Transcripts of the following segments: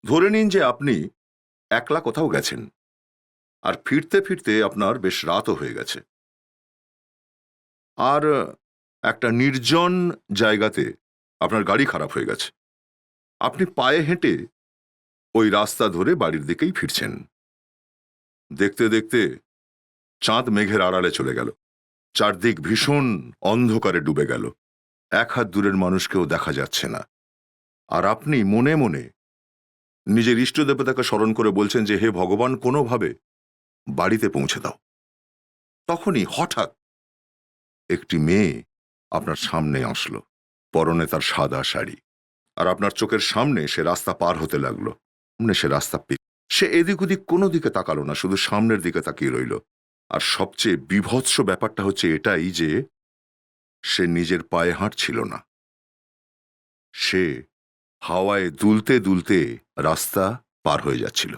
ধরে নিন যে আপনি একলা কোথাও গেছেন, আর ফিরতে ফিরতে আপনার বেশ রাতও হয়ে গেছে, আর একটা নির্জন জায়গাতে আপনার গাড়ি খারাপ হয়ে গেছে। আপনি পায়ে হেঁটে ওই রাস্তা ধরে বাড়ির দিকেই ফিরছেন। দেখতে দেখতে চাঁদ মেঘের আড়ালে চলে গেল, চারদিক ভীষণ অন্ধকারে ডুবে গেল, এক হাত দূরের মানুষকেও দেখা যাচ্ছে না। আর আপনি মনে মনে নিজের ইষ্ট দেবতাকে স্মরণ করে বলছেন যে, হে ভগবান, কোনোভাবে বাড়িতে পৌঁছে দাও। তখনই হঠাৎ একটি মেয়ে আপনার সামনে আসলো, পরনে তার সাদা শাড়ি, আর আপনার চোখের সামনে সে রাস্তা পার হতে লাগলো। সে রাস্তা সে এদিক ওদিক কোনো দিকে তাকালো না, শুধু সামনের দিকে তাকিয়ে রইল। আর সবচেয়ে বীভৎস ব্যাপারটা হচ্ছে এটাই যে সে নিজের পায়ে হাঁটছিল না, সে হাওয়ায় দুলতে দুলতে রাস্তা পার হয়ে যাচ্ছিল।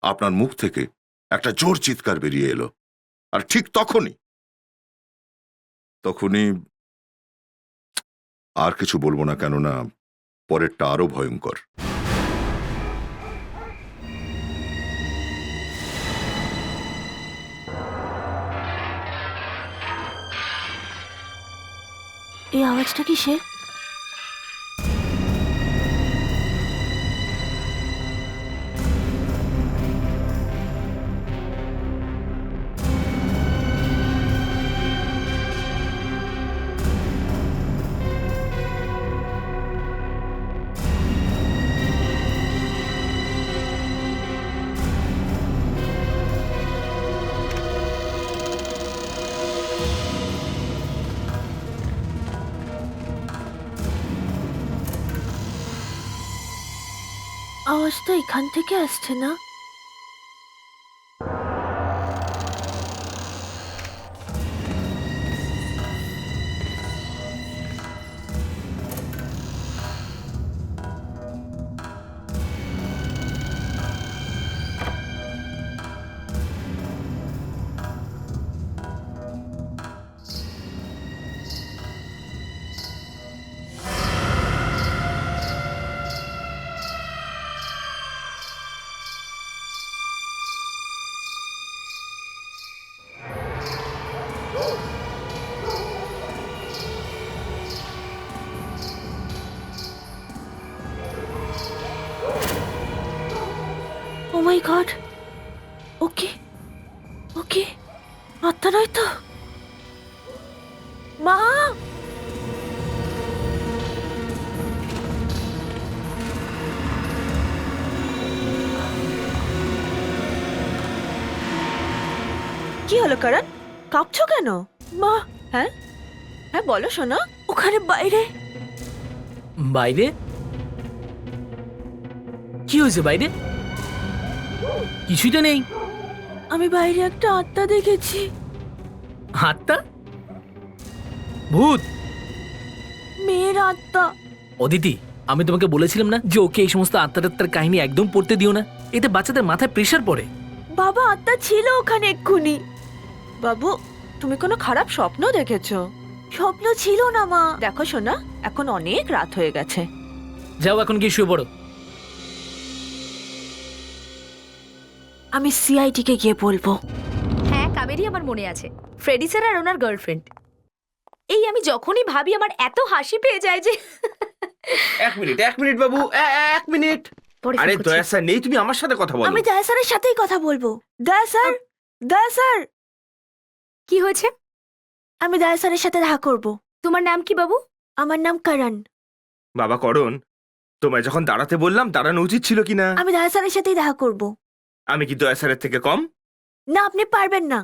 আপনার মুখ থেকে একটা জোর চিৎকার বেরিয়ে এলো, আর ঠিক তখনই আর কিছু বলবো না, কেননা পরেরটা আরো ভয়ঙ্কর। এই আওয়াজটা কিসের? আওয়াজটা এখান থেকে আসছে না। ও মাই গড, ওকে ওকে, আত্মা নয় তো? মা, কি হলো করণ? কাঁপছো কেন? মা, হ্যাঁ হ্যাঁ বলো শোনা। ওখানে বাইরে। বাইরে? কি হয়েছে বাইরে? কিছুই তো নেই। আমি বাইরে একটা আত্মা দেখেছি। আত্মা? ভূত? মেয়ের আত্মা। অদিতি, আমি তোমাকে বলেছিলাম না যে ওকে এই সমস্ত আত্মার কাহিনী একদম পড়তে দিও না, এতে বাচ্চাদের মাথায় প্রেশার পড়ে। বাবা, আত্মা ছিল ওখানে এক্ষুনি। বাবু, তুমি কোনো খারাপ স্বপ্ন দেখেছো? স্বপ্ন ছিল না মা। দেখো শোনা, এখন অনেক রাত হয়ে গেছে। যাও এখন গিয়ে শুয়ে পড়ো। আমি সিআইডি কে গিয়ে বলবো। হ্যাঁ, কাবেরী আমার মনে আছে। ফ্রেডি স্যার আর ওনার গার্লফ্রেন্ড। এই আমি যখনই ভাবি আমার এত হাসি পেয়ে যায় যে। এক মিনিট বাবু, এক মিনিট। পরে আরে ফোন করছি। দয়া স্যার নেই, তুমি আমার সাথে কথা বলো। আমি দয়া স্যারের সাথেই কথা বলবো। দয়া স্যার, দয়া স্যার। কি হয়েছে? আমি দয়া স্যারের সাথে দেখা করব। তোমার নাম কি বাবু? আমার নাম করণ। বাবা করণ, তোমায় যখন দাঁড়াতে বললাম দাঁড়ানো উচিত ছিল কিনা? আমি দয়া স্যারের সাথেই দেখা করব। আমি কি দয়া স্যারের থেকে কম? না, আপনি পারবেন না।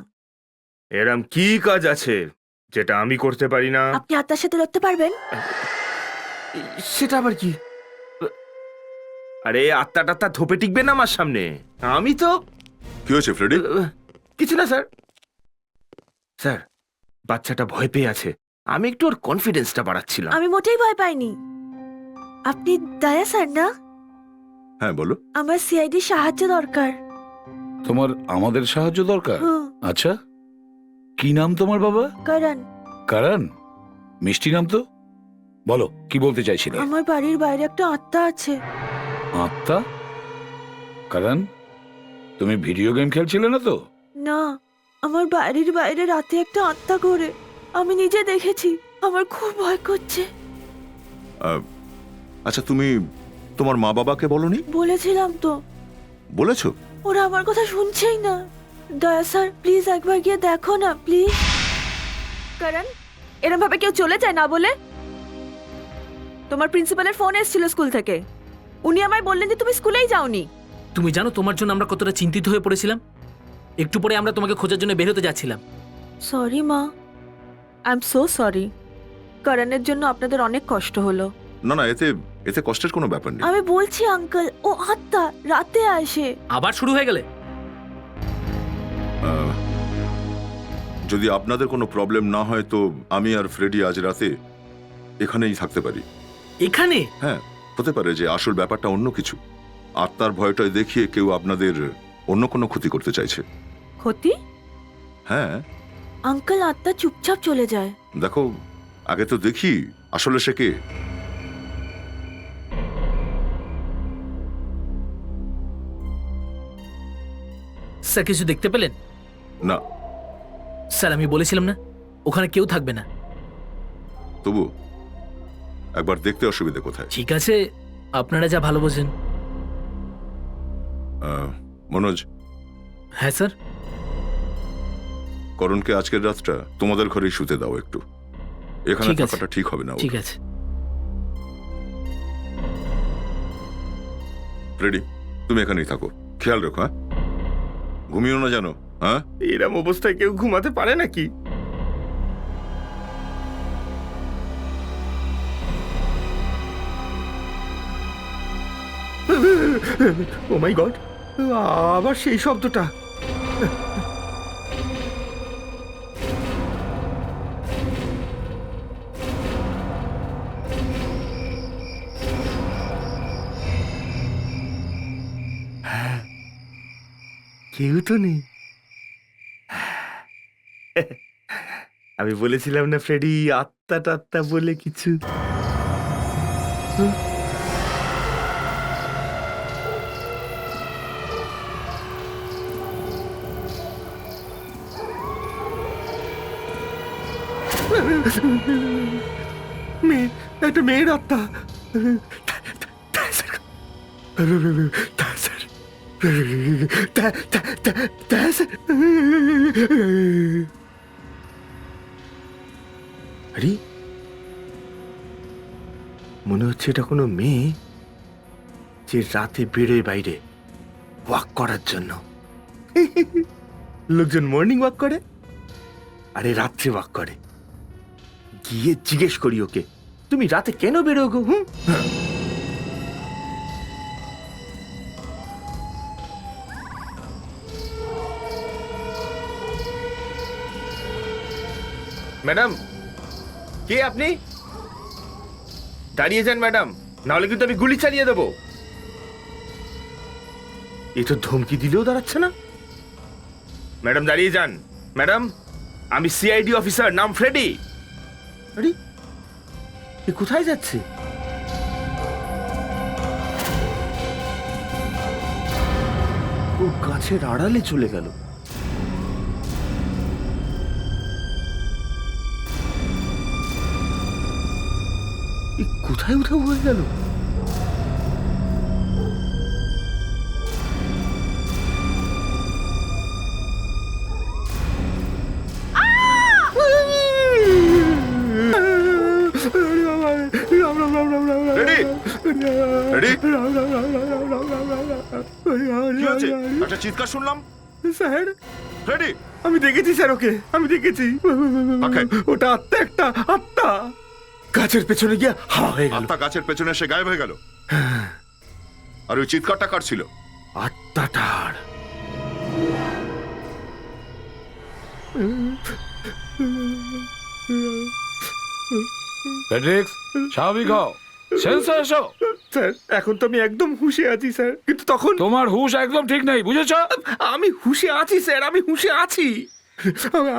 এরম কি কাজ আছে যেটা আমি করতে পারি না? আপনি আত্মার সাথে লড়তে পারবেন? সেটা আবার কি? আরে আত্মা টাত্মা ধোপে টিকবে না আমার সামনে। আমি তো কি হয়েছে ফ্রেডি? কিছু না স্যার। স্যার, বাচ্চাটা ভয় পেয়ে আছে, আমি একটু ওর কনফিডেন্সটা বাড়াচ্ছিলাম। আমি মোটেই ভয় পাইনি। আপনি দয়া স্যার না? হ্যাঁ বলো। আমার সিআইডি সাহায্য দরকার। তোমার আমাদের সাহায্য দরকার? হুম, আচ্ছা, কি নাম তোমার বাবা? করণ। কারণ মিষ্টি নাম তো। বলো কি বলতে চাইছিলে? আমার বাড়ির বাইরে একটা আত্মা আছে। আত্মা? কারণ তুমি ভিডিও গেম খেলছিলে না তো? না, আমার বাড়ির বাইরে রাতে একটা আত্মা ঘোরে। আমি নিজে দেখেছি, আমার খুব ভয় করছে। আচ্ছা, তুমি তোমার মা বাবাকে বলনি? বলেছিলাম তো, বলেছো? ওরা আমার কথা শুনছেই না। দয়া স্যার, প্লিজ একবার গিয়ে দেখো না, প্লিজ। কারণ এরম ভাবে কেউ চলে যায় না বলে? তোমার প্রিন্সিপালের ফোন এসেছিল স্কুল থেকে। উনি আমায় বললেন যে তুমি স্কুলেই যাওনি। তুমি জানো তোমার জন্য আমরা কতটা চিন্তিত হয়ে পড়েছিলাম। একটু পরে আমরা তোমাকে খোঁজার জন্য বের হতে যাচ্ছিলাম। সরি মা, আই এম সো সরি। করণের জন্য আপনাদের অনেক কষ্ট হলো। না না, এতে এতে কষ্টের কোনো ব্যাপার নেই। আমি বলছি আঙ্কেল, ও আত্মা রাতে আসে। আবার শুরু হয়ে গেলে? যদি আপনাদের কোনো প্রবলেম না হয় তো আমি আর ফ্রেডি আজ রাতে এখানেই থাকতে পারি। এখানে? হ্যাঁ, হতে পারে যে আসল ব্যাপারটা অন্য কিছু। আত্মার ভয়টা দেখিয়ে কেউ আপনাদের অন্য কোনো ক্ষতি করতে চাইছে। ক্ষতি? হ্যাঁ, আঙ্কেল, আত্মা চুপচাপ চলে যায়। দেখো, আগে তো দেখি আসলে সে কে। স্যার কিছু দেখতে পেলেন? না, স্যার আমি বলেছিলাম না ওখানে কেউ থাকবে না। তবু একবার দেখতে অসুবিধা কোথায়? ঠিক আছে, আপনারা যা ভালো বোঝেন। মনোজ, হ্যাঁ স্যার। করণকে আজকের রাতটা তোমাদের ঘরেই শুতে দাও একটু। এখানে ঠিক আছে। থাকাটা ঠিক হবে না ওর। ঠিক আছে। ফ্রেডি, তুমি এখানেই থাকো, খেয়াল রেখো। হ্যাঁ, ঘুমিও না জানো। হ্যাঁ, এরম অবস্থায় কেউ ঘুমাতে পারে নাকি? ও মাই গড, আবার সেই শব্দটা। কেউ তো নেই। আমি বলেছিলাম না ফ্রেডি, আত্মা টাত্মা বলে কিছু। মেয়ে, একটা মেয়ের আত্মা। আরে, মনে হচ্ছে এটা কোনো মেয়ে যে রাতে বেরোয় বাইরে ওয়াক করার জন্য। লোকজন মর্নিং ওয়াক করে, আরে রাত্রে ওয়াক করে। গিয়ে জিজ্ঞেস করি ওকে, তুমি রাতে কেন বেরো গো? ম্যাডাম, কে আপনি? দাঁড়িয়ে যান ম্যাডাম, নাহলে কিন্তু আমি গুলি চালিয়ে দেবো। এ তো ধমকি দিলেও দাঁড়াচ্ছে না। ম্যাডাম দাঁড়িয়ে যান। ম্যাডাম, আমি সিআইডি অফিসার, নাম ফ্রেডি। আরে, এ কোথায় যাচ্ছে? ও গাছের আড়ালে চলে গেল। এ কোথায় উধাও হয়ে গেল? রেডি? রেডি? কি হয়েছে? একটা চিৎকার শুনলাম। Sir, ready? আমি দেখেছি স্যার, ওকে আমি দেখেছি। Okay. ওটা আত্মা, একটা আত্মা গাছের পেছনে গিয়ে হাওয়া হয়ে গেল। আত্মা গাছের পেছনে এসে গায়েব হয়ে গেল। আর ওই চিৎকারটা কার ছিল? আত্মাটার। ফেডরিক্স, স্বাভাবিক হও, সেন্সে এসো। স্যার, এখন তো আমি একদম হুঁশে আছি স্যার, কিন্তু তখন তোমার হুঁশ একদম ঠিক নেই, বুঝেছ? আমি হুঁশে আছি স্যার, আমি হুঁশে আছি।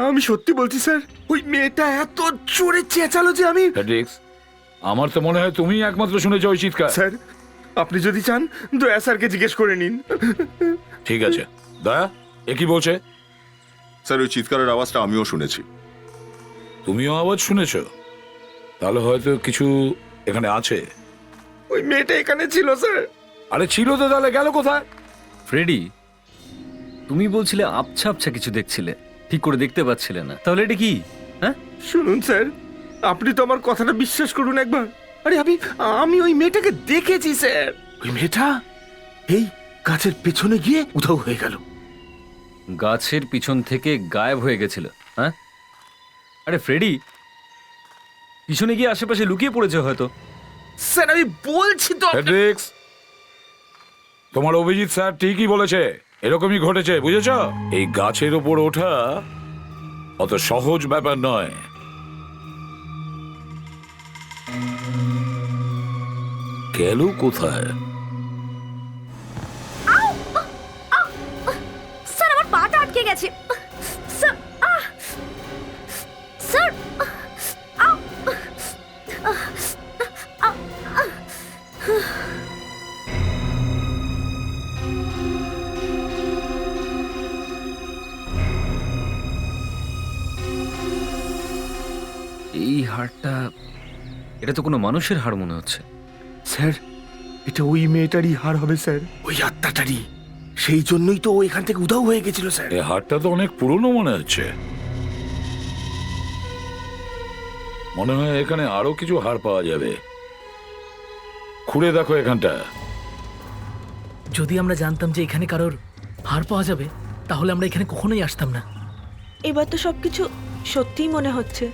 আমি সত্যি বলছি স্যার, ওই মেয়েটা এত জোরে চেঁচালো যে আমি। ফেডরিক্স, আমার তো মনে হয় তুমি একমাত্র শুনেছো ওই চিৎকার। স্যার, আপনি যদি চান দয়া স্যারকে জিজ্ঞেস করে নিন। ঠিক আছে, দয়া এ কি বলছে? স্যার ওই চিৎকারের আওয়াজটা আমিও শুনেছি। তুমিও আওয়াজ শুনেছ? তাহলে হয়তো কিছু এখানে আছে। ওই মেয়েটা এখানে ছিল স্যার। আরে ছিল তো, তাহলে গেল কোথায়? ফ্রেডি, তুমি বলছিলে আবছা আবছা কিছু দেখছিলে, ঠিক করে দেখতে পাচ্ছিলে না, তাহলে এটা কি? হ্যাঁ, শুনুন স্যার, আপনি তো আমার কথাটা বিশ্বাস করুন একবার। আরে আমি ওই মেয়েটাকে দেখেছি স্যার। ওই মেয়েটা এই গাছের পেছনে গিয়ে উধাও হয়ে গেল। গাছের পিছন থেকে গায়েব হয়ে গেছিল? হ্যাঁ, আরে ফ্রেডি, পিছনে গিয়ে আশেপাশে লুকিয়ে পড়েছে হয়তো। স্যার আমি বলছি তো। ফেডরিক্স, তোমার অভিজিৎ স্যার ঠিকই বলেছে, এরকমই ঘটেছে, বুঝেছ? এই গাছের ওপর ওঠা অত সহজ ব্যাপার নয়। গেল কোথায়? স্যার আমার পাটা আটকে গেছে। স্যার, স্যার, এই হাড়টা, এটা তো কোনো মানুষের হাড় মনে হচ্ছে। স্যার এটা ওই মেয়েটারই হার হবে স্যার, ওই আত্মাটারই। সেই জন্যই তো ও এখান থেকে উধাও হয়ে গেছিল স্যার। এই হাড়টা তো অনেক পুরনো মনে হচ্ছে। মনে হয় এখানে আরো কিছু হাড় পাওয়া যাবে। খুঁড়ে দেখো এখানটা। যদি আমরা জানতাম যে এখানে কারোর হার পাওয়া যাবে, তাহলে আমরা এখানে কখনোই আসতাম না। এবার তো সবকিছু সত্যিই মনে হচ্ছে।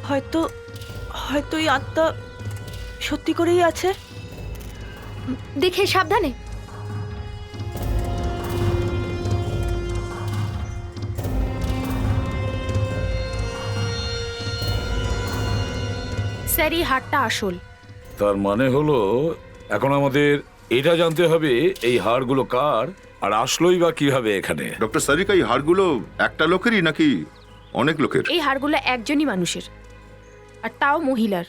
হয়তো হয়তো এই আত্মা সত্যি করেই আছে। দেখে সাবধানে। স্যার এই হারটা আসল। তার মানে হলো এখন আমাদের এটা জানতে হবে এই হাড়গুলো কার, আর আসলোই বা কিভাবে এখানে। ডক্টর সারিকা, এই হাড়গুলো একটা লোকেরই নাকি অনেক লোকের? এই হাড়গুলো একজনই মানুষের, আর তাও মহিলার।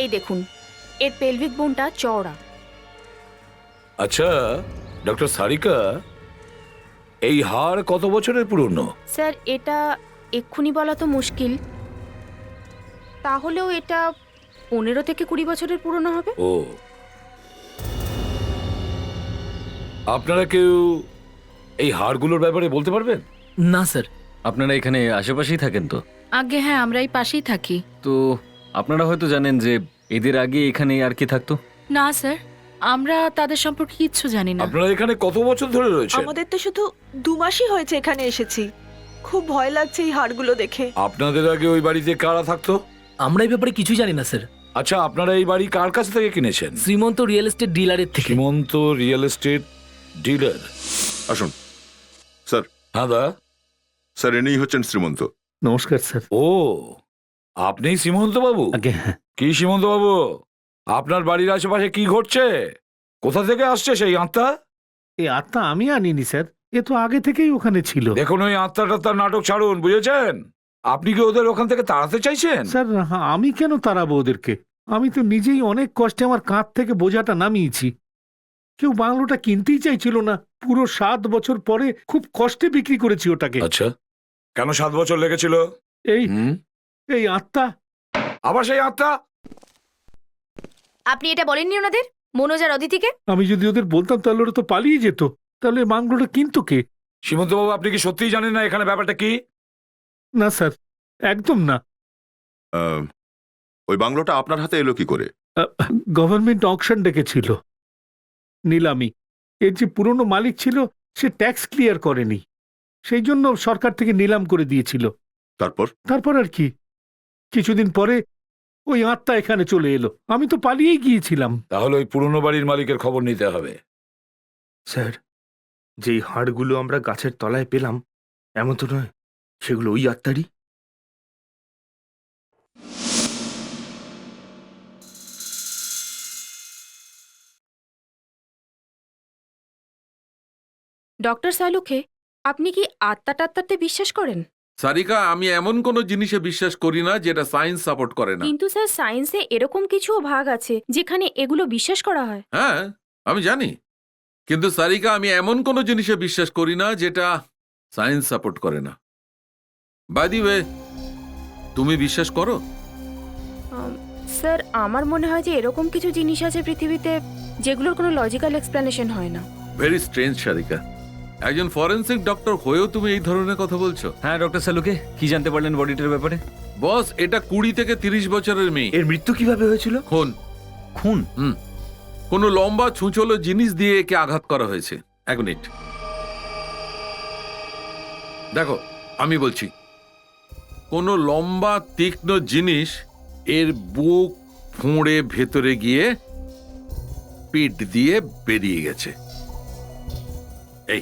এই দেখুন, এর পেলভিক বোনটা চওড়া। আচ্ছা ডক্টর সারিকা, এই হাড় কত বছরের পুরনো? স্যার এটা এক্ষুনি বলা তো মুশকিল, তাহলেও এটা 15 থেকে 20 বছরের পুরনো হবে। ও, আপনারা কেউ এই হাড়গুলোর ব্যাপারে বলতে পারবেন? না স্যার। আপনারা এখানে আশেপাশেই থাকেন তো? আগে হ্যাঁ, আমরা এই পাশেই থাকি। তো আপনারা হয়তো জানেন যে এদের আগে এখানে আর কি থাকতো? না স্যার, আমরা তাদের সম্পর্কে কিচ্ছু জানি না। আপনারা এখানে কত বছর ধরে রয়েছে? আমাদের তো শুধু 2 মাসই হয়েছে এখানে এসেছি। খুব ভয় লাগছে এই হাড়গুলো দেখে। আপনাদের আগে ওই বাড়িতে কারা থাকতো? আমরা এই ব্যাপারে কিছুই জানি না স্যার। আচ্ছা, আপনারা এই বাড়ি কার কাছ থেকে কিনেছেন? শ্রীমন্ত রিয়েল এস্টেট ডিলারের থেকে। সীমন্ত রিয়েল এস্টেট ডিলার। আসুন স্যার। হ্যাঁ দা। স্যার এনেই হচ্ছেন শ্রীমন্ত। নমস্কার স্যার। ও, আপনি সীমন্ত বাবু? আগে হ্যাঁ, কি সীমন্ত বাবু, আপনার বাড়ির আশেপাশে কি ঘটছে? কোথা থেকে আসছে সেই আত্মা? এই আত্মা আমি আনিনি স্যার, এ তো আগে থেকেই ওখানে ছিল। দেখুন ওই আত্মাটা তার নাটক ছাড়ুন, বুঝেছেন? আপনি কি ওদের ওখান থেকে তাড়াতে চাইছেন? স্যার আমি কেন তাড়াবো ওদেরকে? আমি তো নিজেই অনেক কষ্টে আমার কাঁধ থেকে বোঝাটা নামিয়েছি। কেউ বাংলোটা কিনতেই চাইছিল না, পুরো 7 বছর পরে খুব কষ্টে বিক্রি করেছি ওটাকে। আচ্ছা, কেন 7 বছর লেগেছিল? এই হুম, এই আত্মা। আবার সেই আত্মা? আপনি এটা বলেননি ওনাদের, মনোজ আর অদিতিকে? আমি যদি ওদের বলতাম তাহলে ওরা তো পালিয়ে যেত। তাহলে বাংলোটা কিনতো কে? সীমন্ত বাবু, আপনি কি সত্যিই জানেন না এখানে ব্যাপারটা কি? না স্যার, একদম না। ওই বাংলোটা আপনার হাতে এলো কি করে? গভর্নমেন্ট অকশন ডেকেছিল, নিলামি। এর যে পুরনো মালিক ছিল সে ট্যাক্স ক্লিয়ার করেনি, সেই জন্য সরকার থেকে নিলাম করে দিয়েছিল। তারপর আর কি, কিছুদিন পরে ওই আত্মা এখানে চলে এলো। আমি তো পালিয়েই গিয়েছিলাম। তাহলে ওই পুরনো বাড়ির মালিকের খবর নিতে হবে। স্যার যেই হাড়গুলো আমরা গাছের তলায় পেলাম, এমন তো নয় সেগুলো ওই আত্মারই। ডক্টর সালুখে, আপনি কি আত্মা টাত্মাতে বিশ্বাস করেন? সারিকা, আমি এমন কোনো জিনিসে বিশ্বাস করি না যেটা সায়েন্স সাপোর্ট করে না। কিন্তু স্যার সায়েন্সে এরকম কিছুও ভাগ আছে যেখানে এগুলো বিশ্বাস করা হয়। হ্যাঁ, আমি জানি, কিন্তু সারিকা, আমি এমন কোনো জিনিসে বিশ্বাস করি না যেটা সায়েন্স সাপোর্ট করে না। বাই দি ওয়ে, তুমি বিশ্বাস করো? স্যার আমার মনে হয় যে এরকম কিছু জিনিস আছে পৃথিবীতে যেগুলোর কোনো লজিক্যাল এক্সপ্লেনেশন হয় না। ভেরি স্ট্রেঞ্জ সারিকা, একজন ফরেন্সিক ডক্টর হয়েও তুমি এই ধরনের কথা বলছো। হ্যাঁ ডক্টর সালুকে, কি জানতে পারলেন বডিটার ব্যাপারে? বস, এটা 20 থেকে 30 বছরের মেয়ে। এর মৃত্যু কিভাবে হয়েছিল? খুন। খুন? কোনো লম্বা ছুঁচলো জিনিস দিয়ে একে আঘাত করা হয়েছে। 1 মিনিট, দেখো আমি বলছি, কোনো লম্বা তীক্ষ্ণ জিনিস এর বুক ফুঁড়ে ভেতরে গিয়ে পিঠ দিয়ে বেরিয়ে গেছে। এই,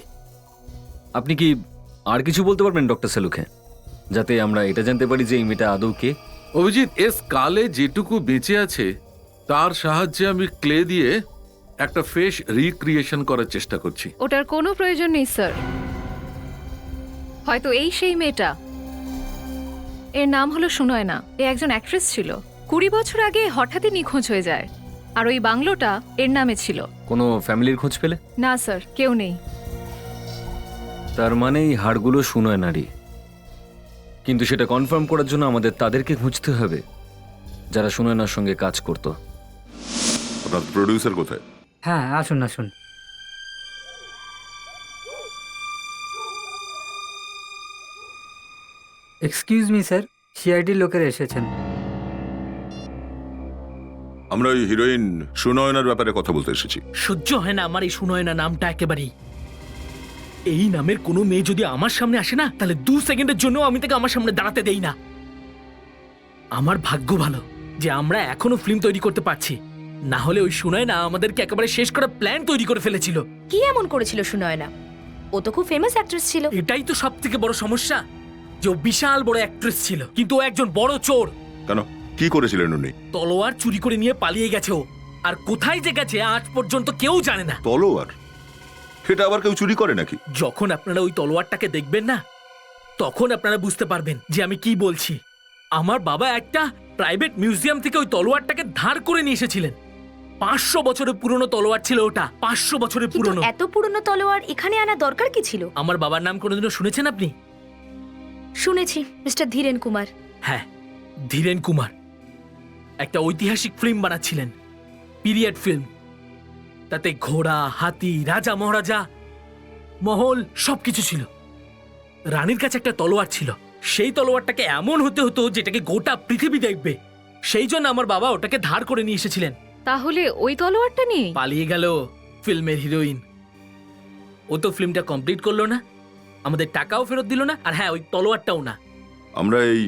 আপনি কি আর কিছু বলতে পারবেন ডক্টর সালুকে, যাতে আমরা এটা জানতে পারি যে এই মেয়েটা আদৌ কে? অভিজিৎ, এর স্কালে যেটুকু বেঁচে আছে তার সাহায্যে আমি ক্লে দিয়ে একটা ফেস রিক্রিয়েশন করার চেষ্টা করছি। ওটার কোনো প্রয়োজন নেই স্যার। হয়তো এই সেই মেয়েটা। এর নাম হলো সুনয়না। এ একজন অ্যাক্ট্রেস ছিল। 20 বছর আগে হঠাৎই নিখোঁজ হয়ে যায়। আর ওই বাংলোটা এর নামে ছিল। কোনো ফ্যামিলির খোঁজ পেলে? না স্যার, কেউ নেই। তার মানে এই হাড়গুলো সুনয়নারই। কিন্তু সেটা কনফার্ম করার জন্য আমাদের তাদেরকে খুঁজতে হবে যারা সুনয়নার সঙ্গে কাজ করত। আপনার প্রডিউসার কোথায়? হ্যাঁ, আসুন আসুন। এক্সকিউজ মি স্যার, সিআইডির লোকেরা এসেছেন। আমরা ওই হিরোইন সুনয়নার ব্যাপারে কথা বলতে এসেছি। সহ্য হয় না আমার এই সুনয়না নামটা একেবারেই। এই নামের কোনো মেয়ে যদি আমার সামনে আসে না, তাহলে 2 সেকেন্ডের জন্য আমি তাকে আমার সামনে দাঁড়াতে দেই না। আমার ভাগ্য ভালো যে আমরা এখনো ফিল্ম তৈরি করতে পারছি, না হলে ওই সুনয়না আমাদেরকে একেবারে শেষ করার প্ল্যান তৈরি করে ফেলেছিল। কি এমন করেছিল সুনয়না? ও তো খুব ফেমাস অ্যাক্ট্রেস ছিল। এটাই তো সব থেকে বড় সমস্যা, যে ও বিশাল বড় অ্যাক্ট্রেস ছিল, কিন্তু ও একজন বড় চোর। কেন, কি করেছিলেন উনি? তলোয়ার চুরি করে নিয়ে পালিয়ে গেছে ও, আর কোথায় যে গেছে আজ পর্যন্ত কেউ জানে না। তলোয়ার? এটা আবার কেউ চুরি করে নাকি? যখন আপনারা ওই তলোয়ারটাকে দেখবেন না, তখন আপনারা বুঝতে পারবেন যে আমি কি বলছি। আমার বাবা একটা প্রাইভেট মিউজিয়াম থেকে ওই তলোয়ারটাকে ধার করে নিয়ে এসেছিলেন। 500 বছরের পুরনো তলোয়ার ছিল ওটা, 500 বছরের কিন্তু পুরনো। এত পুরনো তলোয়ার এখানে আনা দরকার কি ছিল? আমার বাবার নাম কোনোদিনও শুনেছেন আপনি? শুনেছি, মিস্টার ধীরেন কুমার। হ্যাঁ, ধীরেন কুমার একটা ঐতিহাসিক ফিল্ম বানাচ্ছিলেন, পিরিয়ড ফিল্ম। তাতে ঘোড়া, হাতি, রাজা মহারাজা, মহল সবকিছু ছিল। রানীর কাছে একটা তলোয়ার ছিল, সেই তলোয়ারটাকে এমন হতে হতো যেটাকে গোটা পৃথিবী দেখবে। সেই জন্য আমার বাবা ওটাকে ধার করে নিয়ে এসেছিলেন। তাহলে ওই তলোয়ারটা নিয়ে পালিয়ে গেল ফিল্মের হিরোইন। ও তো ফিল্মটা কমপ্লিট করলো না, আমাদের টাকাও ফেরত দিল না, আর হ্যাঁ, ওই তলোয়ারটাও না। আমরা এই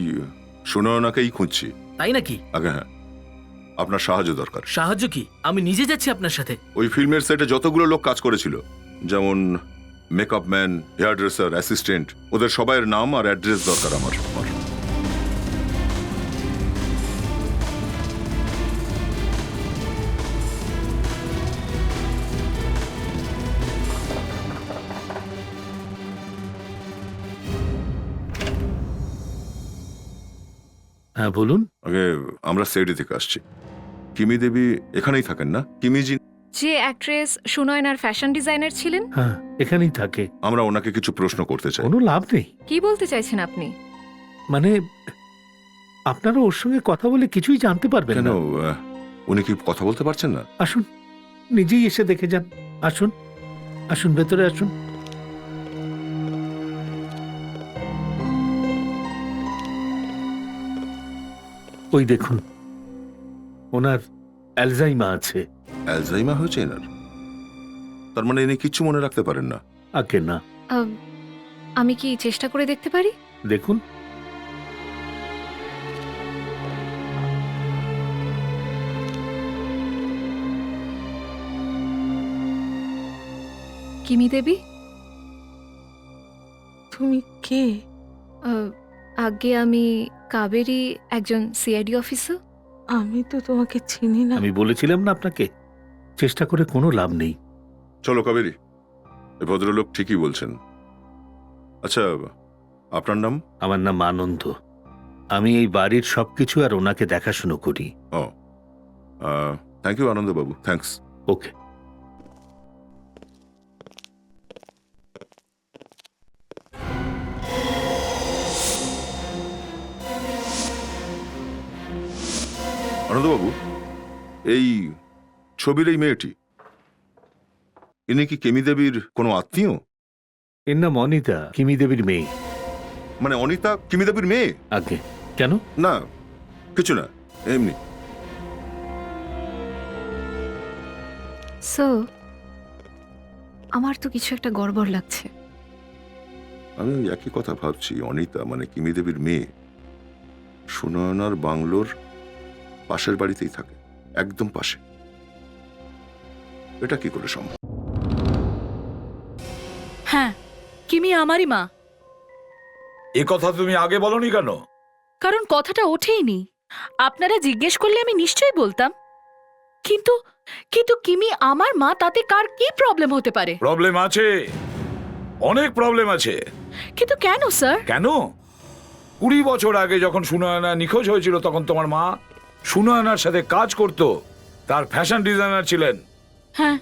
সুনয়নাকেই খুঁজছি। তাই নাকি? আগে হ্যাঁ, আপনার সাহায্য দরকার। সাহায্য কি? আমি নিজে যাচ্ছি আপনার সাথে। ওই ফিল্মের সেটে যতগুলো লোক কাজ করেছিল, যেমন makeup man, hairdresser, assistant, ওদের সবাইয়ের নাম আর অ্যাড্রেস দরকার আমার। হ্যাঁ বলুন। আগে আমরা সেডি থেকে আসছি। কিমি দেবী এখানেই থাকেন না? কিমিজি? যে অ্যাক্ট্রেস সুনয়নার ফ্যাশন ডিজাইনার ছিলেন। হ্যাঁ, এখানেই থাকে। আমরা ওনাকে কিছু প্রশ্ন করতে চাই। কোনো লাভ নেই। কি বলতে চাইছেন আপনি? মানে আপনারা ওর সঙ্গে কথা বলে কিছুই জানতে পারবেন কেন, না। উনি কি কথা বলতে পারছেন না? আসুন, নিজেই এসে দেখে যান। আসুন আসুন, ভেতরে আসুন। ওই দেখুন, ওনার অ্যালজাইমা আছে। অ্যালজাইমা হয়েছে এনার? তার মানে ইনি কিচ্ছু মনে রাখতে পারেন না? আগে না। আমি কি চেষ্টা করে দেখতে পারি? দেখুন, কিমি দেবী, তুমি কে? আগে আমি কাবেরী, একজন সিআইডি অফিসার। আমি তো তোমাকে চিনি না। আমি বলেছিলাম না আপনাকে, চেষ্টা করে কোনো লাভ নেই। চলো কাবেরী, এই ভদ্রলোক ঠিকই বলছেন। আচ্ছা, আপনার নাম? আমার নাম আনন্দ। আমি এই বাড়ির সবকিছু আর ওনাকে দেখাশুনো করি। ও, থ্যাংক ইউ আনন্দবাবু, থ্যাঙ্কস। ওকে। আনন্দবাবু, এই ছবির এই মেয়েটি, ইনি কি কিমি দেবীর কোনো আত্মীয়? এর নাম অনিতা, কিমি দেবীর মেয়ে। মানে অনিতা কিমি দেবীর মেয়ে? আগে কেন? না, কিছু না, এমনি। সো আমার তো কিছু একটা গড়বড় লাগছে। আমি ওই একই কথা ভাবছি। অনিতা মানে কিমি দেবীর মেয়ে সুনয়নার বাংলোর পাশের বাড়িতেই থাকে, একদম পাশে। এটা কি করে সম্ভব? হ্যাঁ, কিমি আমারই মা। এ কথা তুমি আগে বলনি কেন? কারণ কথাটা ওঠেইনি। আপনারা জিজ্ঞেস করলে আমি নিশ্চয়ই বলতাম। কিন্তু কিন্তু কিমি আমার মা, তাতে কার কি প্রবলেম হতে পারে? প্রবলেম আছে, অনেক প্রবলেম আছে। কিন্তু কেন স্যার? কেন? 20 বছর আগে যখন সুনয়না নিখোঁজ হয়েছিল তখন তোমার মা সুনয়নার সাথে কাজ করত, তার ফ্যাশন ডিজাইনার ছিলেন। হ্যাঁ।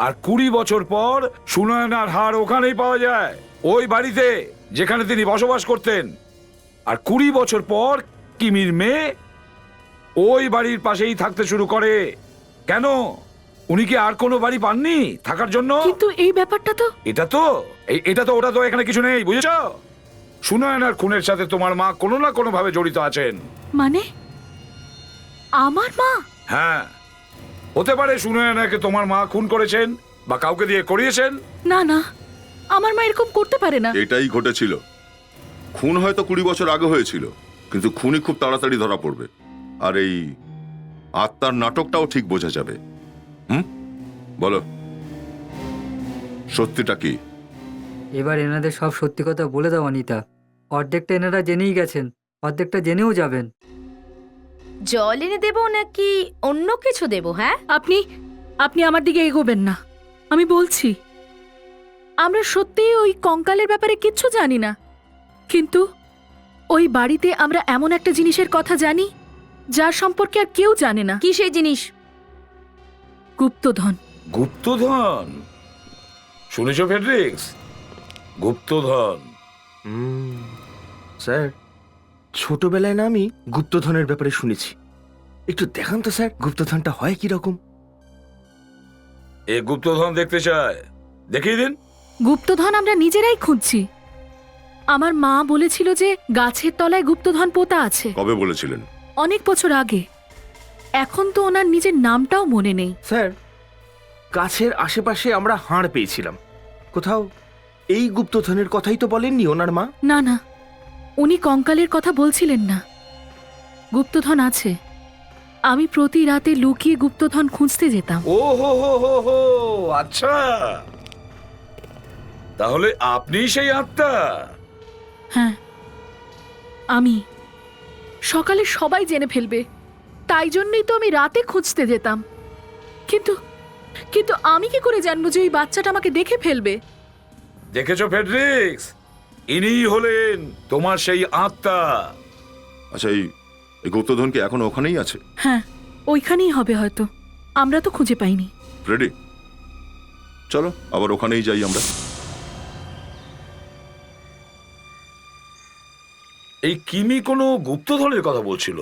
আর 20 বছর পর সুনয়নার হার ওখানেই পাওয়া যায়, ওই বাড়িতে যেখানে তিনি বসবাস করতেন। আর 20 বছর পর কিমির মেয়ে ওই বাড়ির পাশেই থাকতে শুরু করে। কেন? উনি কি আর কোনো বাড়ি পাননি থাকার জন্য? কিন্তু এই ব্যাপারটা তো এটা তো ওটা তো এখানে কিছু নেই, বুঝেছ? সুনয়নার খুনের সাথে তোমার মা কোনো না কোনো ভাবে জড়িত আছেন। মানে আমার মা? হ্যাঁ, হতে পারে সুনয়নাকে তোমার মা খুন করেছেন বা কাউকে দিয়ে করিয়েছেন। না না, আমার মা এরকম করতে পারে না। এটাই ঘটেছিল। খুন হয়তো 20 বছর আগে হয়েছিল, কিন্তু খুনি খুব তাড়াতাড়ি ধরা পড়বে। আর এই আত্মার নাটকটাও ঠিক বোঝা যাবে। বলো, সত্যিটা কি? এবার এনাদের সব সত্যি কথা বলে দাও অনিতা। অর্ধেকটা এনারা জেনেই গেছেন, অর্ধেকটা জেনেও যাবেন। জল এনে দেবো নাকি অন্য কিছু দেবো? হ্যাঁ, আপনি আমার দিকে এগোবেন না। আমি বলছি, আমরা সত্যিই ওই কঙ্কালের ব্যাপারে কিচ্ছু জানি না। কিন্তু ওই বাড়িতে আমরা এমন একটা জিনিসের কথা জানি যার সম্পর্কে আর কেউ জানে না। কি সেই জিনিস? গুপ্তধন। গুপ্তধন? শুনেছ ফেডরিক্স? গুপ্তধন। স্যার, ছোটবেলায় না আমি গুপ্তধনের ব্যাপারে শুনেছি। একটু দেখান তো স্যার, গুপ্তধনটা হয় কি রকম? এ গুপ্তধন দেখতে চায়, দেখিয়ে দিন। গুপ্তধন আমরা নিজেরাই খুঁজছি। আমার মা বলেছিল যে গাছের তলায় গুপ্তধন পোতা আছে। কবে বলেছিলেন? অনেক বছর আগে। এখন তো ওনার নিজের নামটাও মনে নেই। স্যার, গাছের আশেপাশে আমরা হাড় পেয়েছিলাম। কোথাও এই গুপ্তধনের কথাই তো বলেননি ওনার মা? না না, উনি কঙ্কালের কথা বলছিলেন না। গুপ্তধন আছে। আমি প্রতি রাতে লুকিয়ে গুপ্তধন খুঁজতে যেতাম। ও হো হো হো হো, আচ্ছা, তাহলে আপনি সেই আত্মা? হ্যাঁ, আমি। সকালে সবাই জেনে ফেলবে, তাই জন্যই তো আমি রাতে খুঁজতে যেতাম। কিন্তু কিন্তু আমি কি করে জানবো যে ওই বাচ্চাটা আমাকে দেখে ফেলবে? দেখেছো ফেডরিক্স, ইনিই হলেন তোমার সেই আত্মা। আচ্ছা, এই গুপ্তধন কি এখন ওখানেই আছে? হ্যাঁ, ওইখানেই হবে হয়তো। আমরা তো খুঁজে পাইনি। রেডি, চলো আবার ওখানেই যাই আমরা। এই কিমি কোনো গুপ্তধনের কথা বলছিল?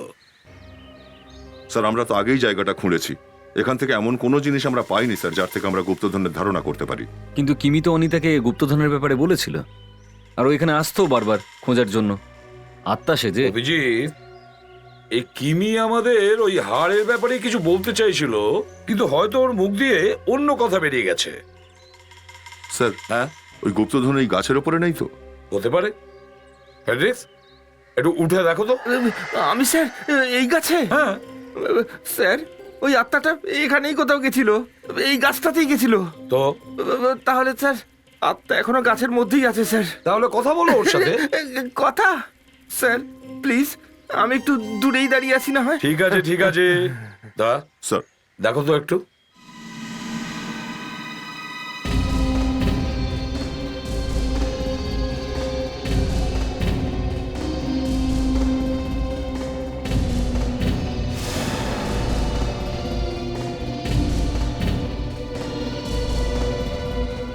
স্যার, আমরা তো আগেই জায়গাটা খুঁড়েছি। এখান থেকে এমন কোনো জিনিস আমরা পাইনি স্যার যার থেকে আমরা গুপ্তধনের ধারণা করতে পারি। কিন্তু কিমি তো অনিতাকে গুপ্তধনের ব্যাপারে বলেছিল, আর ও এখানে আসতো বারবার খোঁজার জন্য। আত্মা সে যে। অভিজিৎ, এই কিমি আমাদের ওই হাড়ের ব্যাপারে কিছু বলতে চাইছিল, কিন্তু হয়তো ওর মুখ দিয়ে অন্য কথা বেরিয়ে গেছে। স্যার, হ্যাঁ, ওই গুপ্তধন এই গাছের ওপরে নেই তো? হতে পারে। ফেডরিক্স, একটু উঠে দেখো তো। আমি স্যার, এই গাছে? হ্যাঁ স্যার, ওই আত্মাটা এখানেই কোথাও গেছিল, এই গাছটাতেই গেছিল তো। তাহলে স্যার, আত্মা এখনো গাছের মধ্যেই আছে স্যার। তাহলে কথা বলো ওর সাথে। কথা? স্যার প্লিজ, আমি একটু দূরেই দাঁড়িয়ে আছি না হয়? ঠিক আছে ঠিক আছে, দা স্যার, দেখো তো একটু।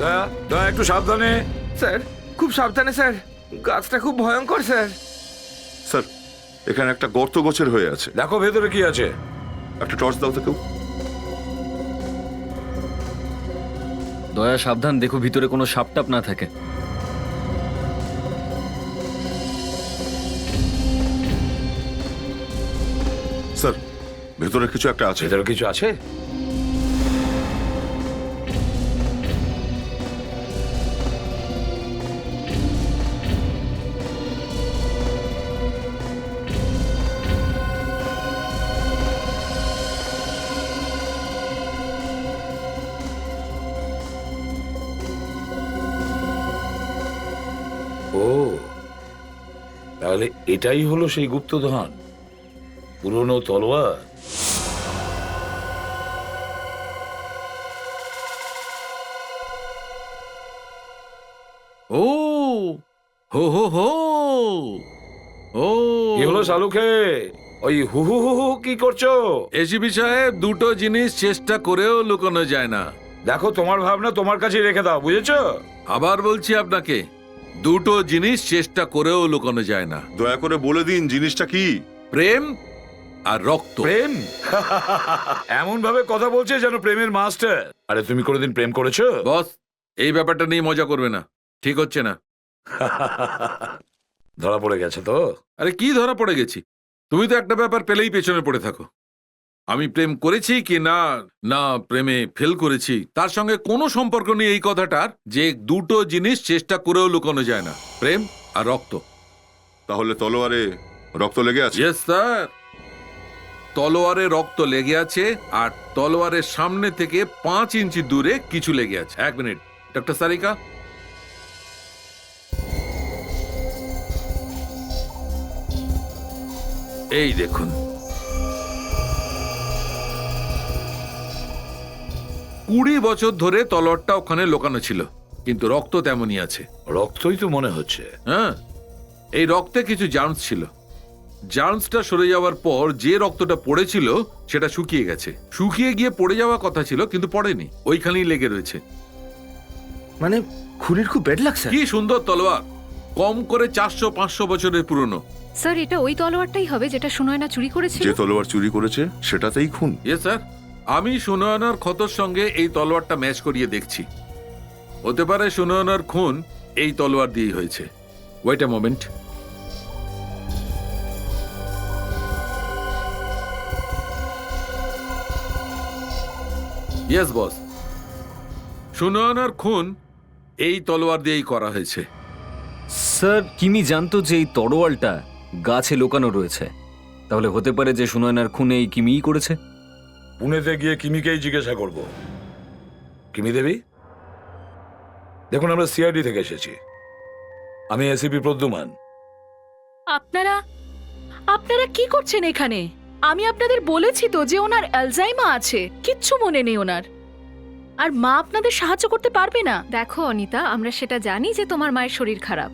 দয়া দয়া একটু সাবধানে। স্যার খুব সাবধানে স্যার, গাছটা খুব ভয়ঙ্কর স্যার। স্যার, এখানে একটা গর্ত গোছের হয়ে আছে। দেখো ভেতরে কি আছে। একটা টর্চ দাও তো কেউ। দয়া সাবধান, দেখো ভিতরে কোনো সাপ টাপ না থাকে। স্যার, ভেতরে কিছু একটা আছে। ভেতরে কিছু আছে। ও, তাহলে এটাই হলো সেই গুপ্তধন, পুরনো তলোয়ার। ও হো হো হো ও কি হলো শালুকে? ওই হু হু হু হু কি করছো? এসিপি সাহেব, দুটো জিনিস চেষ্টা করেও লুকানো যায় না। দেখো, তোমার ভাবনা তোমার কাছে রেখে দাও, বুঝেছো? আবার বলছি আপনাকে, দুটো জিনিস চেষ্টা করেও লুকানো যায় না। দয়া করে বলে দিন জিনিসটা কি। প্রেম আর রক্ত। প্রেম? এমন ভাবে কথা বলছে যেন প্রেমের মাস্টার। আরে তুমি কোনোদিন প্রেম করেছো? বস, এই ব্যাপারটা নিয়ে মজা করবে না, ঠিক হচ্ছে না। ধরা পড়ে গেছে তো? আরে কি ধরা পড়ে গেছি? তুমি তো একটা ব্যাপার পেলেই পেছনে পড়ে থাকো। আমি প্রেম করেছি কি না না প্রেমে ফেল করেছি তার সঙ্গে কোনো সম্পর্ক নেই এই কথাটার, যে দুটো জিনিস চেষ্টা করেও লুকানো যায় না, প্রেম আর রক্ত। তাহলে তলোয়ারে রক্ত লেগে আছে? ইয়েস স্যার, তলোয়ারে রক্ত লেগে আছে, আর তলোয়ারের সামনে থেকে 5 ইঞ্চি দূরে কিছু লেগে আছে। 1 মিনিট, ডক্টর সারিকা। এই দেখুন, 20 বছর ধরে তলোয়ারটা ওখানে লোকানো ছিল, কিন্তু রক্ত তেমনই আছে। রক্তই তো মনে হচ্ছে। হ্যাঁ, এই রক্তে কিছু জার্মস ছিল। জার্মসটা সরে যাওয়ার পর যে রক্তটা পড়েছিল সেটা শুকিয়ে গেছে। শুকিয়ে গিয়ে পড়ে যাওয়া কথা ছিল, কিন্তু পড়েনি, ওইখানেই লেগে রয়েছে। মানে খুনির খুব বেড লাগছে। কি সুন্দর তলোয়ার, কম করে 400-500 বছরের পুরনো। স্যার, এটা ওই তলোয়ারটাই হবে যেটা সুনয়না চুরি করেছিল। যে তলোয়ার চুরি করেছে সেটাতেই খুন? ইয়েস স্যার, আমি সুনয়নার ক্ষতর সঙ্গে এই তলোয়ারটা ম্যাচ করিয়ে দেখছি। হতে পারে সুনয়নার খুন এই তলোয়ার দিয়েই হয়েছে। Wait a moment. Yes boss, সুনয়নার খুন এই তলোয়ার দিয়েই করা হয়েছে। স্যার, কিমি জানতো যে এই তরোয়ালটা গাছে লোকানো রয়েছে, তাহলে হতে পারে যে সুনয়নার খুনে এই কিমিই করেছে। পুনেতে গিয়ে কিমিকেই জিজ্ঞাসা করব। কিমি দেবী, দেখুন আমরা সিআইডি থেকে এসেছি। আমি এসিপি প্রদ্যুমান। আপনারা আপনারা কি করছেন এখানে? আমি আপনাদের বলেছি তো যে ওনার অ্যালজাইমা আছে, কিচ্ছু মনে নেই ওনার। আর মা আপনাদের সাহায্য করতে পারবে না। দেখো অনিতা, আমরা সেটা জানি যে তোমার মায়ের শরীর খারাপ,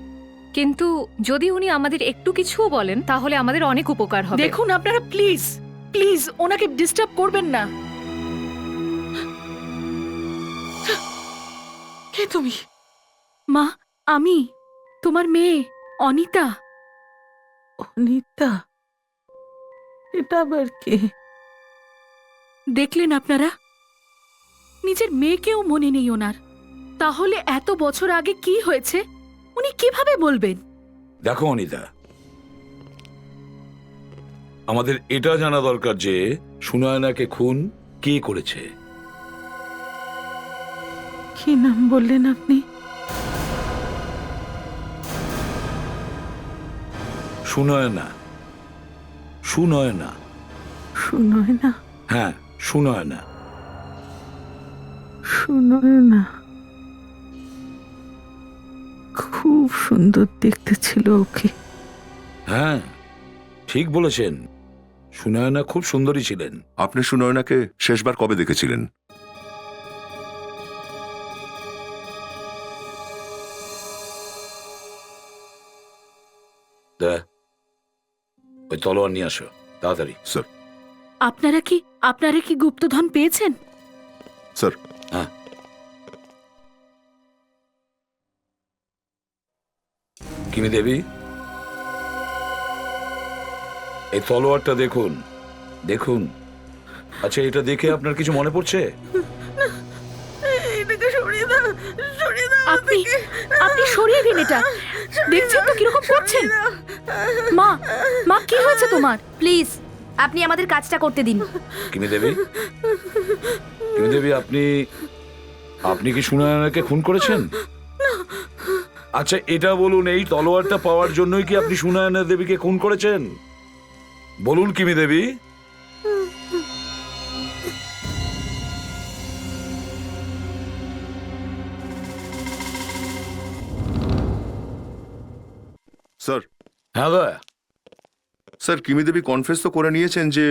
কিন্তু যদি উনি আমাদের একটু কিছুও বলেন তাহলে আমাদের অনেক উপকার হবে। দেখুন আপনারা প্লিজ প্লিজ ওনাকে ডিস্টার্ব করবেন না। কে তুমি? মা, আমি তোমার মেয়ে অনিতা। অনিতা? এটা আবার কে? দেখলেন আপনারা, নিজের মেয়েকেও মনে নেই ওনার। তাহলে এত বছর আগে কি হয়েছে উনি কিভাবে বলবেন? দেখো অনিতা, আমাদের এটা জানা দরকার যে সুনয়নাকে খুন কে করেছে। কি নাম বললেন আপনি? সুনয়না। সুনয়না। সুনয়না? হ্যাঁ, সুনয়না। সুনয়না খুব সুন্দর দেখতে ছিল ওকে। হ্যাঁ, ঠিক বলেছেন, সুনয়না খুব সুন্দরী ছিলেন। আপনি সুনয়নাকে শেষবার কবে দেখেছিলেন? ওই তলোয়ার নিয়ে আসো তাড়াতাড়ি। স্যার। আপনারা কি গুপ্তধন পেয়েছেন? স্যার। হ্যাঁ। কিমি দেবী, এই তলোয়ারটা দেখুন, দেখুন। আচ্ছা, এটা দেখে আপনার কিছু মনে পড়ছে? এটাকে সরিয়ে দাও, সরিয়ে দাও আপনি আপনি সরিয়ে দিন এটা। দেখছেন তো কিরকম করছেন। মা, মা কি হয়েছে তোমার? প্লিজ আপনি আমাদের কাজটা করতে দিন। কিমি দেবী, কিমি দেবী, আপনি আপনি কি সুনয়নাকে খুন করেছেন? আচ্ছা, এটা বলুন, এই তলোয়ারটা পাওয়ার জন্যই কি আপনি সুনয়না দেবীকে খুন করেছেন? বলুন কিমি দেবী। স্যার, হ্যাঁ দা, স্যার কিমি দেবী কনফেস তো করে নিয়েছেন যে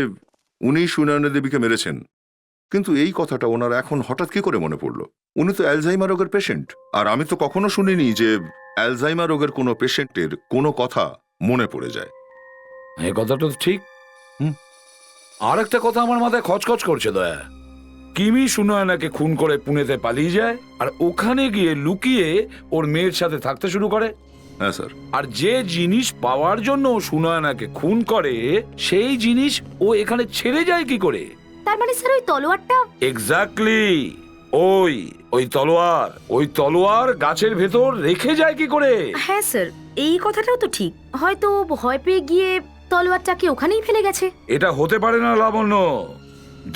উনি সুনয়না দেবীকে মেরেছেন, কিন্তু এই কথাটা ওনার এখন হঠাৎ কি করে মনে পড়লো? উনি তো অ্যালজাইমার রোগের পেশেন্ট, আর আমি তো কখনো শুনিনি যে অ্যালজাইমার রোগের কোনো পেশেন্টের কোনো কথা মনে পড়ে যায়। এই কথাটা তো ঠিক। আর একটা কথা আমার মাথায় খচখচ করছে দয়া। কিমি সুনয়নাকে খুন করে পুনেতে পালিয়ে যায়, আর ওখানে গিয়ে লুকিয়ে ওর মেয়ের সাথে থাকতে শুরু করে। হ্যাঁ স্যার। আর যে জিনিস পাওয়ার জন্য ও সুনয়নাকে খুন করে, সেই জিনিস ও এখানে ছেড়ে যায় কি করে? তার মানে স্যার ওই তলোয়ারটা। এক্স্যাক্টলি, ওই তলোয়ার গাছের ভেতর রেখে যায় কি করে? হ্যাঁ স্যার, এই কথাটাও তো ঠিক। হয়তো ও ভয় পেয়ে গিয়ে তলোয়ারটাকে ওখানেই ফেলে গেছে। এটা হতে পারে না লাবণ্য।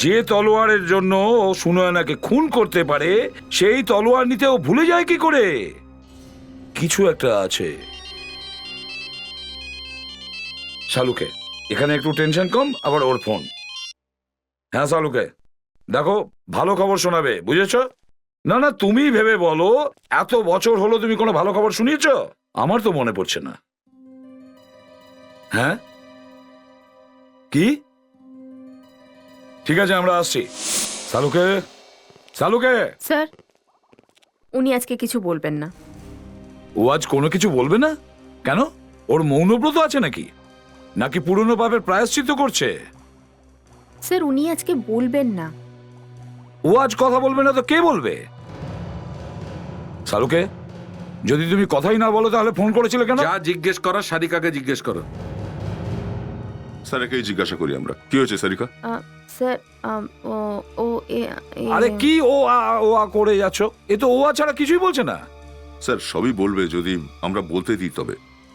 যে তলোয়ারের জন্য ও সুনয়নাকে খুন করতে পারে, সেই তলোয়ার নিতে ও ভুলে যায় কি করে? কিছু একটা আছে। শালুকে, এখানে একটু টেনশন কম, আবার ওর ফোন। হ্যাঁ শালুকে, দেখো, ভালো খবর শোনাবে, বুঝেছ? না না, তুমি ভেবে বলো, এত বছর হলো তুমি কোনো ভালো খবর শুনিয়েছ? আমার তো মনে পড়ছে না। হ্যাঁ, কি? ঠিক আছে, আমরা আসছি। শালুকে, শালুকে। স্যার, উনি আজকে কিছু বলবেন না। ও আজ কোনো কিছু বলবে না কেন? ওর মৌনব্রত আছে নাকি? নাকি পুরনো পাপের প্রায়শ্চিত্ত করছে? স্যার, উনি আজকে বলবেন না। ও আজ কথা বলবে না তো কে বলবে? শালুকে, যদি তুমি কথাই না বলো তাহলে ফোন করেছিলে কেন? যা জিজ্ঞেস করার সারিকাকে জিজ্ঞেস করো। স্যারকেই জিজ্ঞাসা করি আমরা, কি হয়েছে সারিকা? স্যার, আরে কি ও আ করে যাচ্ছ? এ তো ও আ ছাড়া কিছুই বলছে না। স্যার সবই বলবে যদি আমরা বলতে দিই তবে।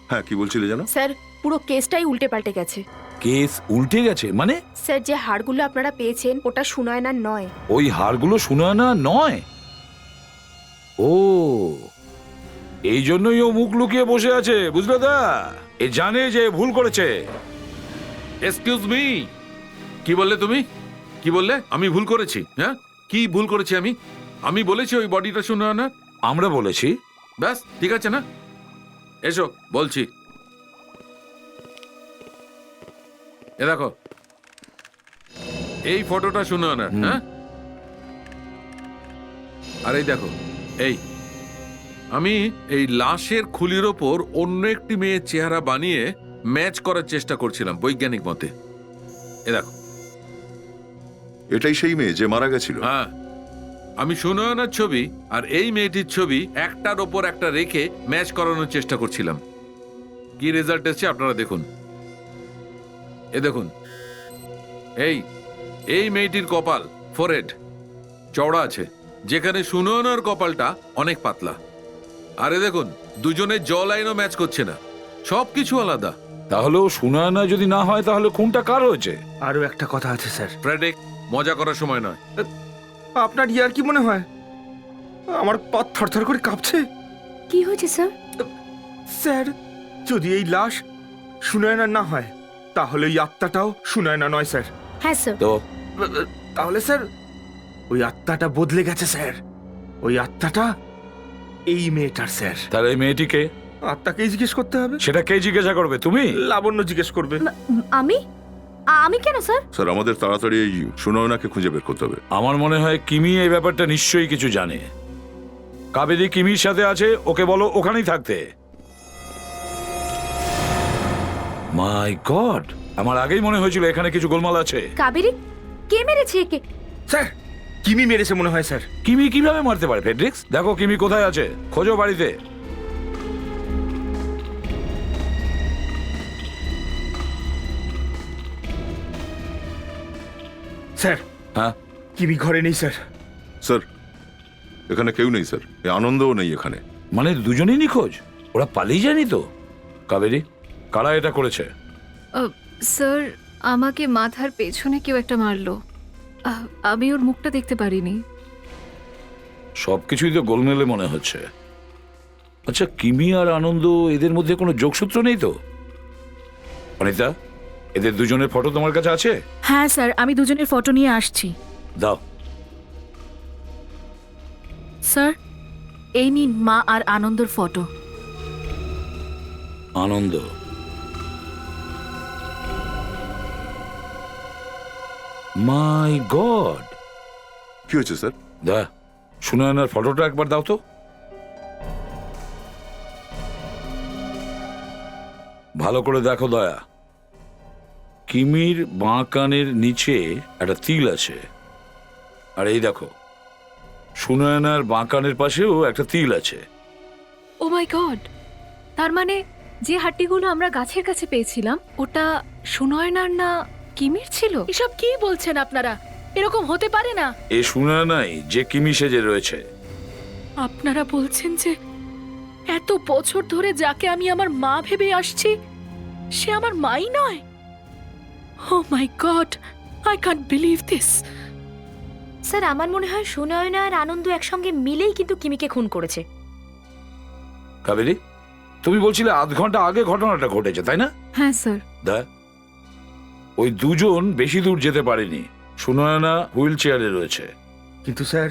হ্যাঁ, কি বলছিলে জানো? স্যার, পুরো কেসটাই উল্টে পাল্টে গেছে। কেস উল্টে গেছে মানে? স্যার, যে হাড়গুলো আপনারা পেয়েছেন ওটা সুনয়নার নয়। ওই হাড়গুলো সুনয়না নয়? ও, এই জন্যই ও মুখ লুকিয়ে বসে আছে, বুঝলে দা? এ জানে যে ভুল করেছে। এক্সকিউজ মি, কি বললে তুমি? কি বললে? আমি ভুল করেছি? হ্যাঁ, কি ভুল করেছি আমি? আমি বলেছি ওই বডিটা শুনে না? আমরা বলেছি। ব্যাস, ঠিক আছে না? এসো বলছি। এ দেখো, এই ফটোটা শুনে না? হ্যাঁ, আর এই দেখো, আমি এই লাশের খুলির ওপর অন্য একটি মেয়ের চেহারা বানিয়ে ম্যাচ করার চেষ্টা করছিলাম বৈজ্ঞানিক মতে। এ দেখো, এটাই সেই মেয়ে যে মারা গেছিল? হ্যাঁ, আমি সুনয়নার ছবি আর এই মেয়েটির ছবি একটার ওপর একটা রেখে ম্যাচ করানোর চেষ্টা করছিলাম। কি রেজাল্ট এসেছে আপনারা দেখুন। এ দেখুন, এই মেয়েটির কপাল ফোরহেড চওড়া আছে, যেখানে সুনয়নার কপালটা অনেক পাতলা। আরে দেখুন, দুজনের জ লাইনও ম্যাচ করছে না, সবকিছু আলাদা। তাহলেও সুনয়না যদি না হয় তাহলে খুনটা কার হয়েছে? আরো একটা কথা আছে স্যার। ফ্রেডেক, মজা করার সময় নয়। আপনার ইয়ার কি মনে হয়? আমার পা থরথর করে কাঁপছে। কি হয়েছে স্যার? স্যার, যদি এই লাশ সুনয়না না হয় তাহলে ওই আত্মাটাও সুনয়না নয় স্যার। হ্যাঁ স্যার। তো তাহলে স্যার ওই আত্মাটা বদলে গেছে স্যার। ওই আত্মাটা এই মেয়েটার স্যার। তাহলে এই মেয়েটিকে? আত্মাকেই জিজ্ঞেস করতে হবে। সেটা কে জিজ্ঞাসা করবে? তুমি? লাবণ্য জিজ্ঞেস করবে। আমি কেন স্যার? স্যার, আমাদের তাড়াতাড়ি এই সুনয়নাকে খুঁজে বের করতে হবে। আমার মনে হয় কিমি এই ব্যাপারটা নিশ্চয়ই কিছু জানে। কাবেরী কিমির সাথে আছে, ওকে বলো ওখানেই থাকতে। মাই গড, আমার আগেই মনে হয়েছিল এখানে কিছু গোলমাল আছে। কাবেরী? কে মেরেছে একে? স্যার, কিমি মেরেছে মনে হয় স্যার। কিমি কিভাবে মারতে পারে ফেডরিক্স? দেখো কিমি কোথায় আছে, খোঁজো বাড়িতে। স্যার হ্যাঁ কিমি ঘরে নেই স্যার। স্যার এখানে কেউ নেই স্যার, এ আনন্দও নেই এখানে। মানে দুজনেই নিখোঁজ? ওরা পালিয়ে যায়নি তো? কাবেরী, কারা এটা করেছে? স্যার আমাকে মাথার পেছনে কেউ একটা মারলো। আমি ওর মুখটা দেখতে পারিনি। সবকিছুই তো গোলমেলে মনে হচ্ছে। আচ্ছা, কিমি আর আনন্দ এদের মধ্যে কোনো যোগসূত্র নেই তো? অনিতা, এদের দুজনের ফটো তোমার কাছে আছে? হ্যাঁ স্যার, আমি দুজনের ফটো নিয়ে আসছি। দাও। স্যার এই নিন মা আর আনন্দর ফটো। আনন্দ, মাই গড! কি হয়েছে স্যার? দা, সুনয়নার ফটোটা একবার দাও তো। ভালো করে দেখো দয়া। কিমির বাঁ কানের নিচে একটা তিল আছে, আর এই দেখো সুনয়নার বাঁ কানের পাশেও একটা তিল আছে। ও মাই গড! তার মানে যে হাড্ডিগুলো আমরা গাছের কাছে পেয়েছিলাম ওটা সুনয়নার না কিমির ছিল? এসব কি বলছেন আপনারা? এরকম হতে পারে না। এ সুনয়নাই যে কিমি সেজে রয়েছে। আপনারা বলছেন যে এত বছর ধরে যাকে আমি আমার মা ভেবে আসছি সে আমার মাই নয়? Oh my God, I can't believe this. Sir আমার মনে হয় সুনয়না আর আনন্দ একসঙ্গে মিলেই কিন্তু কিমিকে খুন করেছে। কাবেরী, তুমি বলছিলে আধ ঘন্টা আগে ঘটনাটা ঘটেছে, তাই না? হ্যাঁ স্যার। দা, ওই দুজন বেশি দূর যেতে পারেনি। সুনয়না হুইল চেয়ারে রয়েছে। কিন্তু স্যার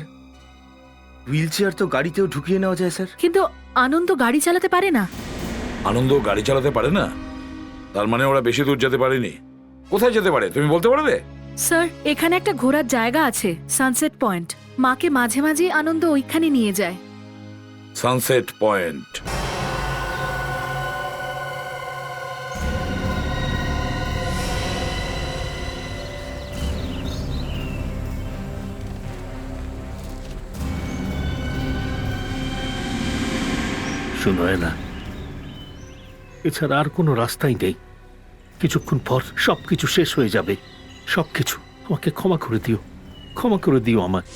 হুইল চেয়ার তো গাড়িতেও ঢুকিয়ে নেওয়া যায় স্যার। কিন্তু আনন্দ গাড়ি চালাতে পারে না। আনন্দ গাড়ি চালাতে পারে না? তার মানে ওরা বেশি দূর যেতে পারেনি। কোথায় যেতে পারে তুমি বলতে পারবে? স্যার এখানে একটা ঘোরার জায়গা আছে, সানসেট পয়েন্ট। মাকে মাঝে মাঝে আনন্দ ওইখানে নিয়ে যায়। Sunset point. সুনয়না, এছাড়া আর কোনো রাস্তাই নেই। কিছুক্ষণ পর সবকিছু শেষ হয়ে যাবে। সবকিছু। আমাকে ক্ষমা করে দিও, ক্ষমা করে দিও আমায়।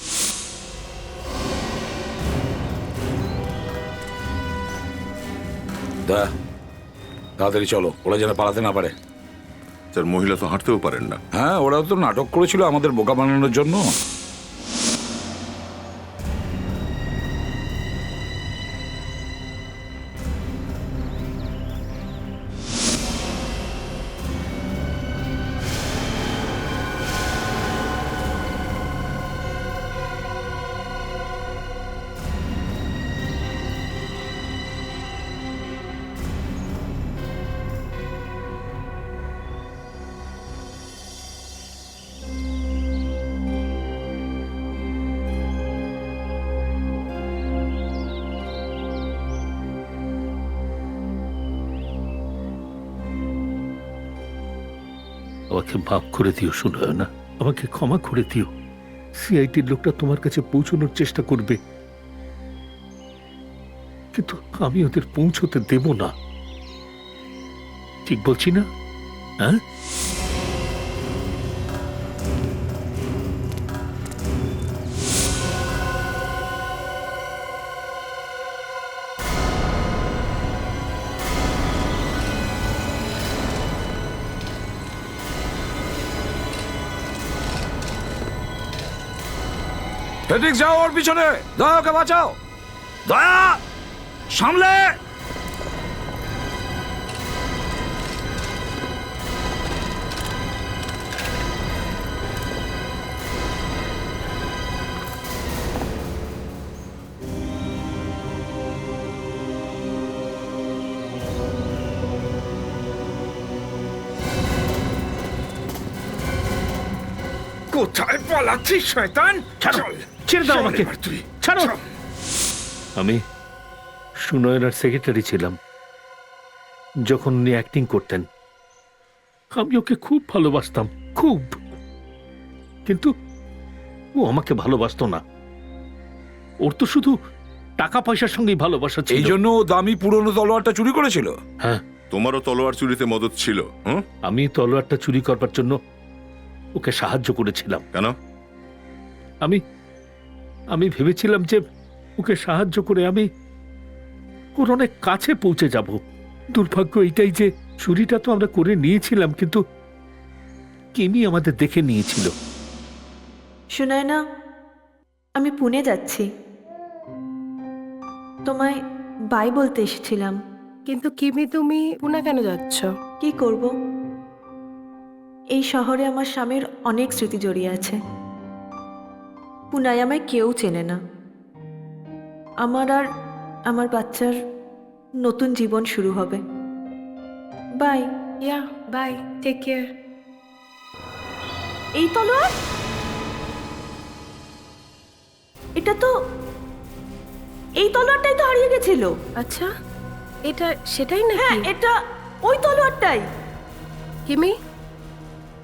দা, তাড়াতাড়ি চলো, ওরা যেন পালাতে না পারে। স্যার মহিলা তো হাঁটতেও পারেন না। হ্যাঁ, ওরা তো নাটক করেছিল আমাদের বোকা বানানোর জন্য। আমাকে মাফ করে দিও সুনয়না, আমাকে ক্ষমা করে দিও। সিআইটির লোকটা তোমার কাছে পৌঁছানোর চেষ্টা করবে, কিন্তু আমি ওদের পৌঁছতে দেব না। ঠিক বলছি না? হ্যাঁ, ফেডরিক্স, যাও ওর পিছনে। দয়াকে বাঁচাও। দয়া, সামলে। কোথায় পালাচ্ছিস শয়তান? ছাড়ো, ছেড়ে দাও আমাকে, তুই ছাড়ো। আমি সুনয়নার সেক্রেটারি ছিলাম যখন উনি অ্যাক্টিং করতেন। আমি ওকে খুব ভালোবাসতাম, খুব। কিন্তু ও আমাকে ভালোবাসতো না। ওর তো শুধু টাকা পয়সার সঙ্গেই ভালোবাসা ছিল। এই জন্য ও দামি পুরনো তলোয়ারটা চুরি করেছিল। হ্যাঁ, তোমারও তলোয়ার চুরিতে মদত ছিল। হুম, আমি তলোয়ারটা চুরি করবার জন্য ওকে সাহায্য করেছিলাম। কেন? আমি ভেবেছিলাম যে ওকে সাহায্য করে আমি ওর অনেক কাছে পৌঁছে যাব। দুর্ভাগ্য এটাই যে চুরিটা তো আমরা করে নিয়েছিলাম, কিন্তু কিমি আমাদের দেখে নিয়েছিল। শোনায় না, আমি পুনে যাচ্ছি, তোমায় বাই বলতে এসেছিলাম। কিন্তু কিমি, তুমি পুনা কেন যাচ্ছ? কি করব, এই শহরে আমার স্বামীর অনেক স্মৃতি জড়িয়ে আছে। পুনায় আমায় কেউ চেনে না। আমার আর আমার বাচ্চার নতুন জীবন শুরু হবে। Bye. Yeah, bye, take care. এই তলোয়ার, এটা তো, এই তলোয়ারটাই তো হারিয়ে গেছিল। আচ্ছা, এটা সেটাই হ্যাঁ, নাকি? এটা ওই তলোয়ারটাই। কিমি,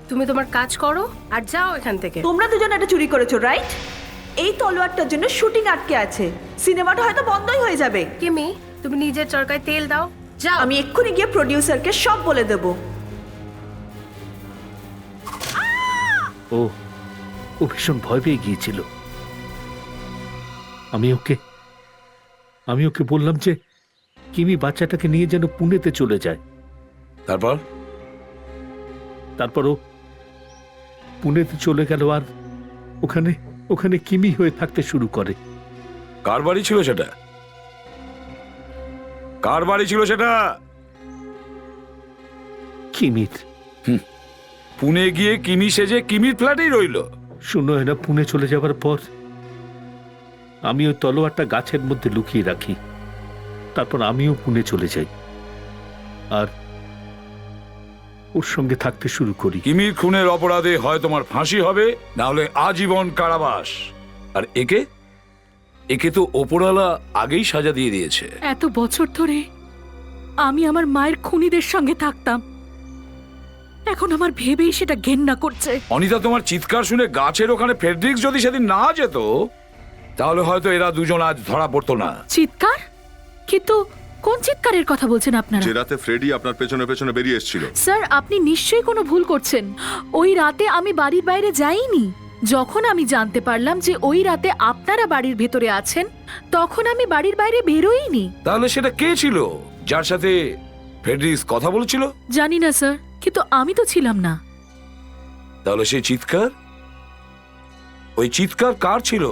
তুমি তোমার কাজ করো আর যাও এখান থেকে। তোমরা দুজন এটা চুরি করেছো, রাইট? এই তলোয়ারটার জন্য শুটিং আটকে আছে, সিনেমাটা হয়তো বন্ধই হয়ে যাবে। কিমি, তুমি নিজের চরকায় তেল দাও, যাও। আমি এক্ষুনি গিয়ে প্রডিউসারকে সব বলে দেব। ও ভীষণ ভয় পেয়ে গিয়েছিল। আমি ওকে বললাম যে কিমি বাচ্চাটাকে নিয়ে যেন পুনেতে চলে যায়। তারপর ও পুনেতে চলে গেল আর ওখানে কিমি হয়ে থাকতে শুরু করে। কার বাড়ি ছিল সেটা? কার বাড়ি ছিল সেটা? কিমির। পুনে গিয়ে কিমি সেজে কিমির ফ্ল্যাটেই রইল। শুনো না, পুনে চলে যাবার পর আমি ওই তলোয়ারটা গাছের মধ্যে লুকিয়ে রাখি। তারপর আমিও পুনে চলে যাই আর ওর সঙ্গে থাকতে শুরু করি। কিমির খুনের অপরাধে হয় তোমার ফাঁসি হবে, না হলে আজীবন কারাবাস। আর একে তো ওপরওয়ালা আগেই সাজা দিয়ে দিয়েছে। এত বছর ধরে আমি আমার মায়ের খুনিদের সঙ্গে থাকতাম, এখন আমার ভেবেই সেটা ঘেন্না করছে। অনিতা, তোমার চিৎকার শুনে গাছের ওখানে ফেডরিক্স যদি সেদিন না যেত, তাহলে হয়তো এরা দুজন আজ ধরা পড়তো না। চিৎকার? কিন্তু কোন চিৎকারের কথা বলছেন আপনারা? যে রাতে ফ্রেডি আপনার পেছনে পেছনে বেরিয়ে এসেছিল। স্যার, আপনি নিশ্চয়ই কোনো ভুল করছেন। ওই রাতে আমি বাড়ির বাইরে যাইনি। যখন আমি জানতে পারলাম যে ওই রাতে আপনারা বাড়ির ভেতরে আছেন, তখন আমি বাড়ির বাইরে বেরোইনি। তাহলে সেটা কে ছিল যার সাথে ফেডরিক্স কথা বলেছিল? জানি না স্যার, কিন্তু আমি তো ছিলাম না। তাহলে সেই চিৎকার, ওই চিৎকার কার ছিল?